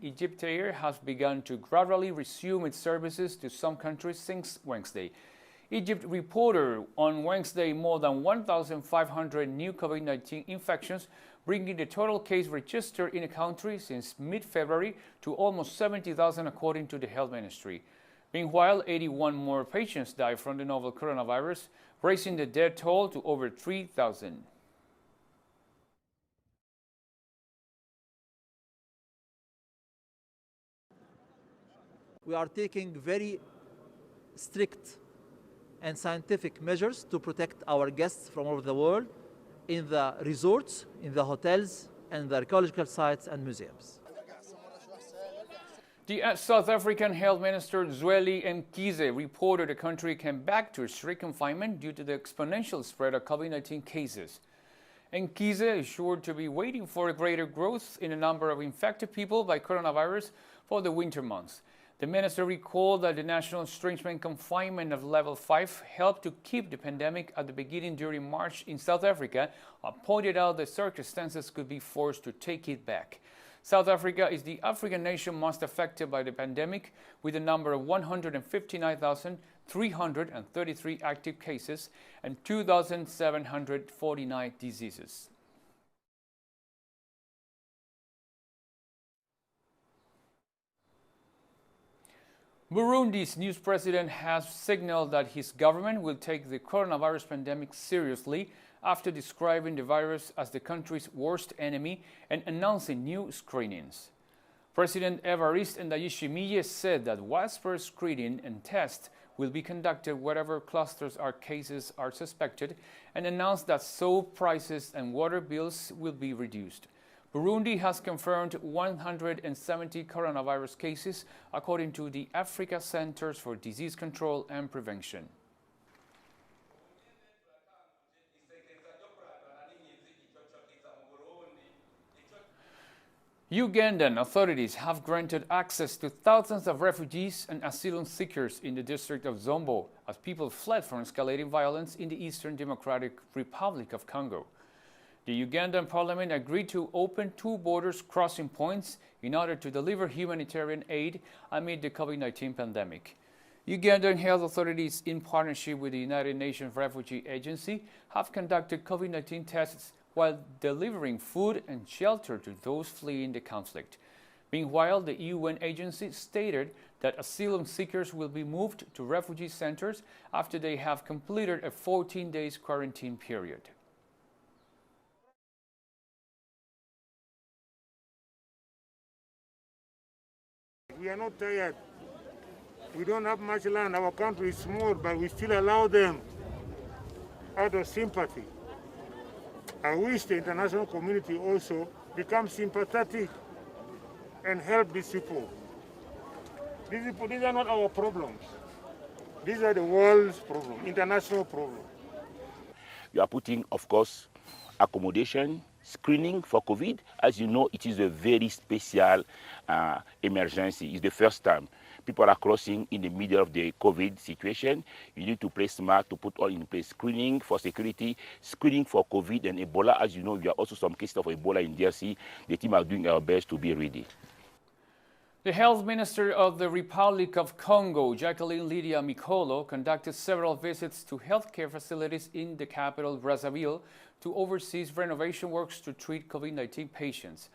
Egyptair has begun to gradually resume its services to some countries since Wednesday. Egypt reported on Wednesday more than 1,500 new COVID-19 infections, bringing the total case registered in the country since mid-February to almost 70,000 according to the health ministry. Meanwhile, 81 more patients died from the novel coronavirus, raising the death toll to over 3,000. We are taking very strict and scientific measures to protect our guests from all over the world in the resorts, in the hotels, and the archaeological sites and museums. The South African Health Minister Zweli Mkhize reported the country came back to strict confinement due to the exponential spread of COVID-19 cases. Mkhize is sure to be waiting for a greater growth in the number of infected people by coronavirus for the winter months. The minister recalled that the national stringent confinement of level 5 helped to keep the pandemic at the beginning during March in South Africa, and pointed out that circumstances could be forced to take it back. South Africa is the African nation most affected by the pandemic, with a number of 159,333 active cases and 2,749 diseases. Burundi's new president has signaled that his government will take the coronavirus pandemic seriously after describing the virus as the country's worst enemy and announcing new screenings. President Evariste Ndayishimiye said that widespread screening and tests will be conducted wherever clusters or cases are suspected, and announced that soap prices and water bills will be reduced. Burundi has confirmed 170 coronavirus cases, according to the Africa Centers for Disease Control and Prevention. Ugandan authorities have granted access to thousands of refugees and asylum seekers in the district of Zombo as people fled from escalating violence in the Eastern Democratic Republic of Congo. The Ugandan parliament agreed to open 2 borders crossing points in order to deliver humanitarian aid amid the COVID-19 pandemic. Ugandan health authorities, in partnership with the United Nations Refugee Agency, have conducted COVID-19 tests while delivering food and shelter to those fleeing the conflict. Meanwhile, the UN agency stated that asylum seekers will be moved to refugee centers after they have completed a 14-day quarantine period. We are not tired. We don't have much land. Our country is small, but we still allow them out of sympathy. I wish the international community also become sympathetic and help these people. These are not our problems. These are the world's problem, international problem. We are putting, of course, accommodation, screening for COVID. As you know, it is a very special emergency. It's the first time people are crossing in the middle of the COVID situation. You need to play smart to put all in place screening for security, screening for COVID and Ebola. As you know, there are also some cases of Ebola in DRC. The team are doing our best to be ready. The health minister of the Republic of Congo, Jacqueline Lydia Mikolo, conducted several visits to healthcare facilities in the capital, Brazzaville, to oversee renovation works to treat COVID-19 patients.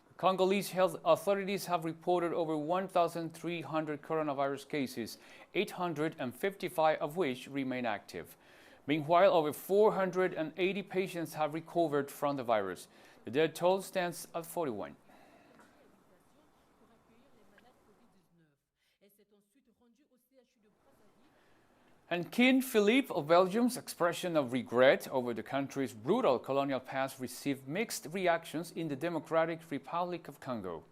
The Congolese health authorities have reported over 1,300 coronavirus cases, 855 of which remain active. Meanwhile, over 480 patients have recovered from the virus. The death toll stands at 41. And King Philippe of Belgium's expression of regret over the country's brutal colonial past received mixed reactions in the Democratic Republic of Congo.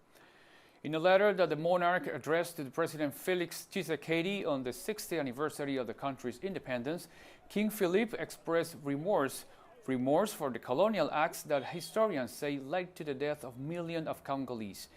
In a letter that the monarch addressed to the President Félix Tshisekedi on the 60th anniversary of the country's independence, King Philippe expressed remorse for the colonial acts that historians say led to the death of millions of Congolese.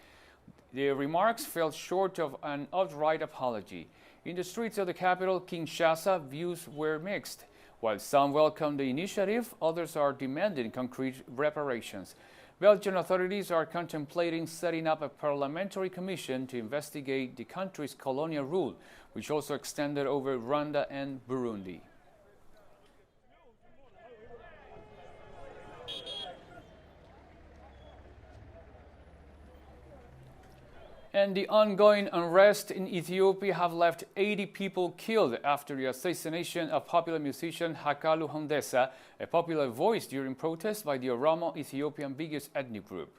The remarks fell short of an outright apology. In the streets of the capital, Kinshasa, views were mixed. While some welcomed the initiative, others are demanding concrete reparations. Belgian authorities are contemplating setting up a parliamentary commission to investigate the country's colonial rule, which also extended over Rwanda and Burundi. And the ongoing unrest in Ethiopia have left 80 people killed after the assassination of popular musician Hakalu Hundessa, a popular voice during protests by the Oromo, Ethiopian biggest ethnic group.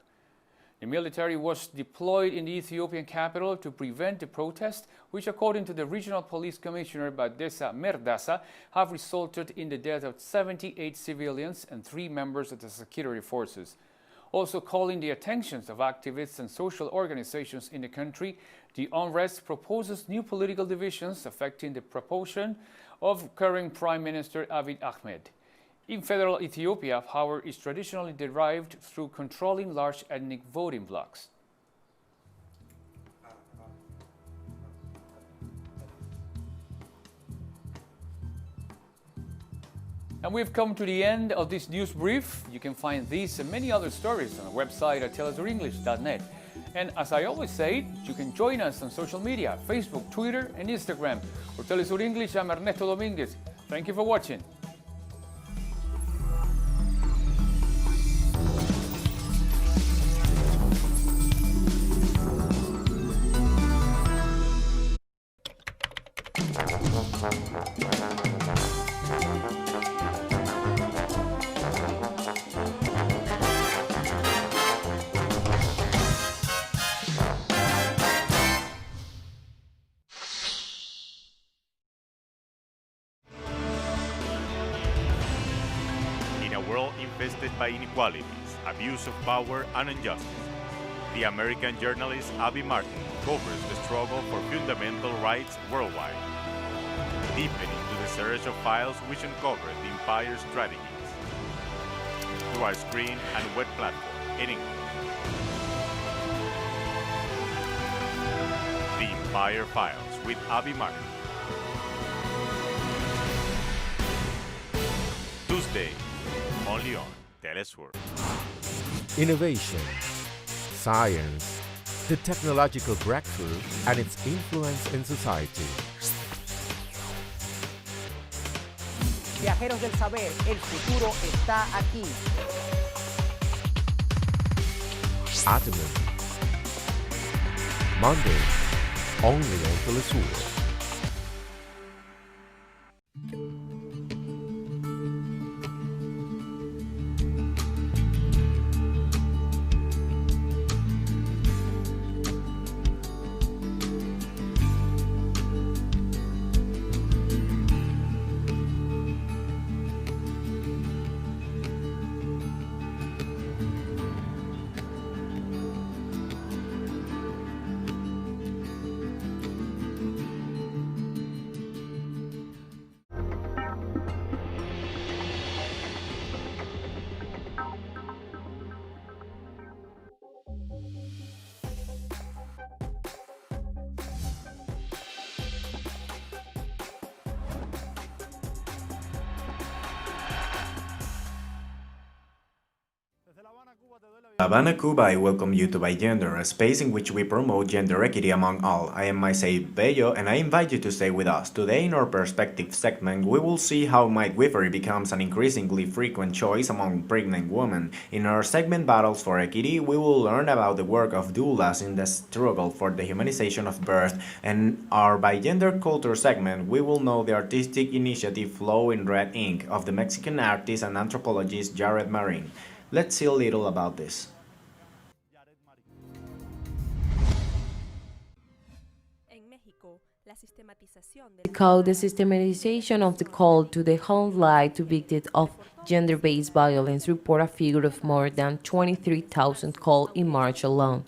The military was deployed in the Ethiopian capital to prevent the protest, which according to the regional police commissioner Badessa Merdasa have resulted in the death of 78 civilians and 3 members of the security forces. Also calling the attentions of activists and social organizations in the country, the unrest proposes new political divisions affecting the proportion of current Prime Minister Abiy Ahmed. In federal Ethiopia, power is traditionally derived through controlling large ethnic voting blocs. And we've come to the end of this news brief. You can find these and many other stories on our website at telesurenglish.net. And as I always say, you can join us on social media, Facebook, Twitter, and Instagram. For Telesur English, I'm Ernesto Dominguez. Thank you for watching. In a world infested by inequalities, abuse of power, and injustice, the American journalist Abby Martin covers the struggle for fundamental rights worldwide, deepening into the search of files which uncover the empire's strategies through our screen and web platform in English. The Empire Files with Abby Martin. Tuesday, only on TeleSUR. Innovation, science, the technological breakthrough, and its influence in society. Viajeros del saber, el futuro está aquí. Atomy. Monday, only on TeleSUR. Havana, Cuba, I welcome you to By Gender, a space in which we promote gender equity among all. I am Maisei Bello, and I invite you to stay with us. Today in our Perspective segment, we will see how midwifery becomes an increasingly frequent choice among pregnant women. In our segment Battles for Equity, we will learn about the work of doulas in the struggle for the humanization of birth. And our By Gender Culture segment, we will know the artistic initiative Flow in Red Ink of the Mexican artist and anthropologist Jared Marin. Let's see a little about this. Called the systematization of the call to the home life to victims of gender-based violence report a figure of more than 23,000 calls in March alone.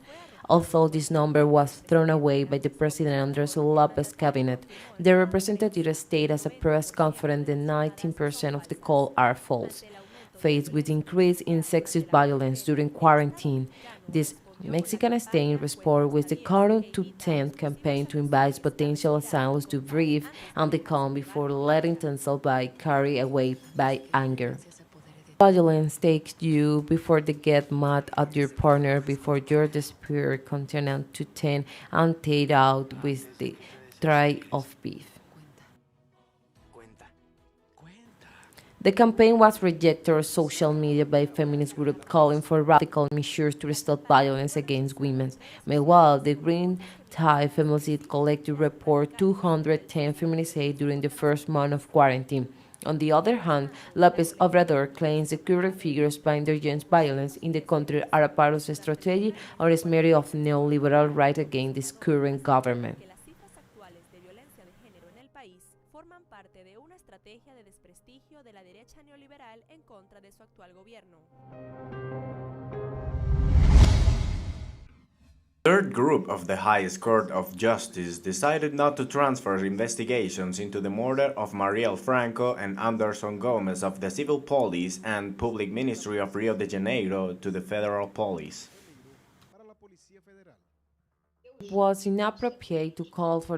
Although this number was thrown away by the President Andrés López cabinet, the representative stated at a press conference that 19% of the calls are false. Faced with increase in sexist violence during quarantine, this Mexican state responded with the Carter to 10 campaign to invite potential assailants to breathe and the calm before letting themselves be carried away by anger. Violence takes you before they get mad at your partner, before you're desperate, content to 10 and take out with the tray of beef. The campaign was rejected on social media by feminist groups calling for radical measures to stop violence against women. Meanwhile, the Green Tide Femicide Collective report 210 feminicides during the first month of quarantine. On the other hand, López Obrador claims the current figures by against violence in the country are a part of a strategy or a smear of neoliberal right against this current government. Forman parte de una estrategia de desprestigio de la derecha neoliberal en contra de su actual gobierno. Third group of the highest court of justice decided not to transfer investigations into the murder of Mariel Franco and Anderson Gomez of the Civil Police and Public Ministry of Rio de Janeiro to the Federal Police. It was inappropriate to call for the